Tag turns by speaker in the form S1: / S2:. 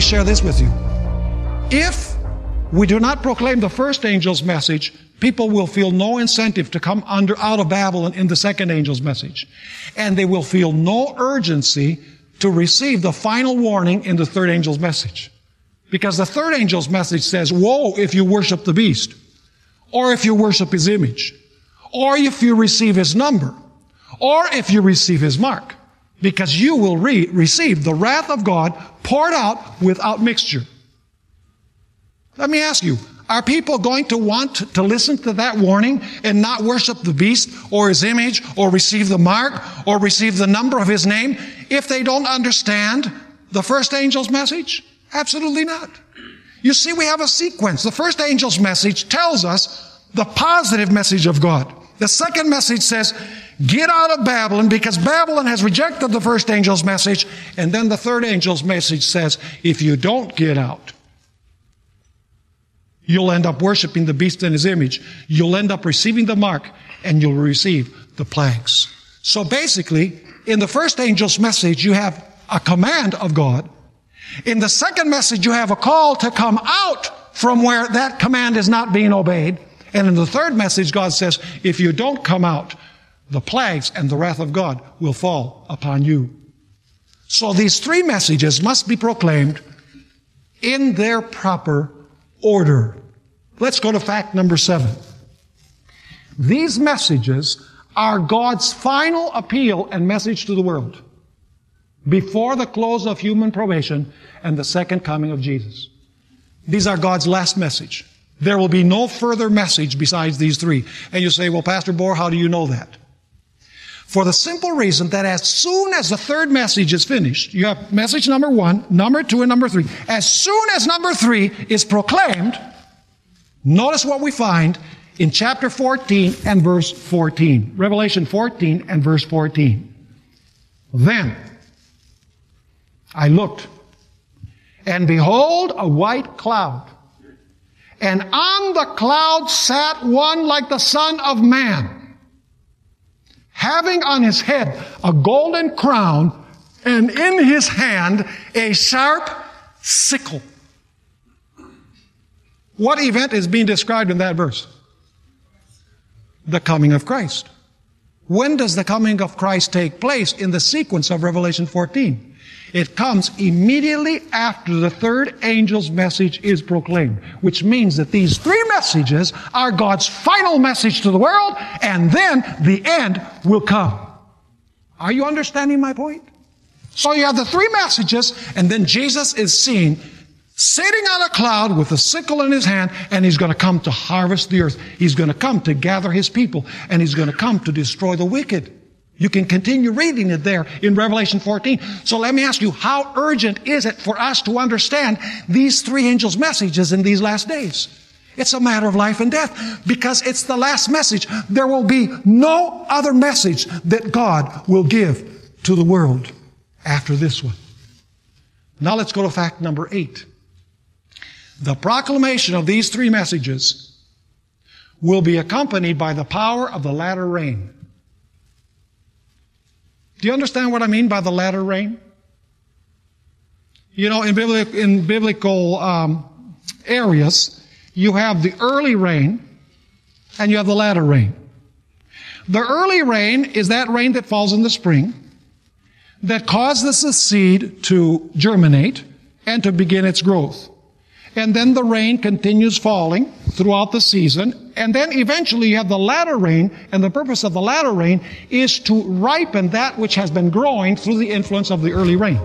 S1: me share this with you. If we do not proclaim the first angel's message, people will feel no incentive to come out of Babylon in the second angel's message. And they will feel no urgency to receive the final warning in the third angel's message. Because the third angel's message says, woe if you worship the beast, or if you worship his image, or if you receive his number, or if you receive his mark, because you will receive the wrath of God poured out without mixture. Let me ask you, are people going to want to listen to that warning and not worship the beast or his image or receive the mark or receive the number of his name if they don't understand the first angel's message? Absolutely not. You see, we have a sequence. The first angel's message tells us the positive message of God. The second message says, get out of Babylon because Babylon has rejected the first angel's message. And then the third angel's message says, if you don't get out, you'll end up worshiping the beast and his image. You'll end up receiving the mark and you'll receive the plagues. So basically, in the first angel's message, you have a command of God. In the second message, you have a call to come out from where that command is not being obeyed. And in the third message, God says, if you don't come out, the plagues and the wrath of God will fall upon you. So these three messages must be proclaimed in their proper order. Let's go to fact number 7. These messages are God's final appeal and message to the world before the close of human probation and the second coming of Jesus. These are God's last message. There will be no further message besides these three. And you say, well, Pastor Bor, how do you know that? For the simple reason that as soon as the third message is finished, you have message number 1, number 2, and number 3. As soon as number 3 is proclaimed, notice what we find in chapter 14 and verse 14. Revelation 14 and verse 14. Then I looked, and behold, a white cloud. And on the cloud sat one like the Son of Man, having on his head a golden crown, and in his hand a sharp sickle. What event is being described in that verse? The coming of Christ. When does the coming of Christ take place in the sequence of Revelation 14? It comes immediately after the third angel's message is proclaimed, which means that these three messages are God's final message to the world, and then the end will come. Are you understanding my point? So you have the three messages, and then Jesus is seen sitting on a cloud with a sickle in his hand, and he's going to come to harvest the earth. He's going to come to gather his people, and he's going to come to destroy the wicked. You can continue reading it there in Revelation 14. So let me ask you, how urgent is it for us to understand these three angels' messages in these last days? It's a matter of life and death because it's the last message. There will be no other message that God will give to the world after this one. Now let's go to fact number 8. The proclamation of these three messages will be accompanied by the power of the latter rain. Do you understand what I mean by the latter rain? You know, in biblical areas, you have the early rain and you have the latter rain. The early rain is that rain that falls in the spring that causes the seed to germinate and to begin its growth. And then the rain continues falling throughout the season. And then eventually you have the latter rain. And the purpose of the latter rain is to ripen that which has been growing through the influence of the early rain.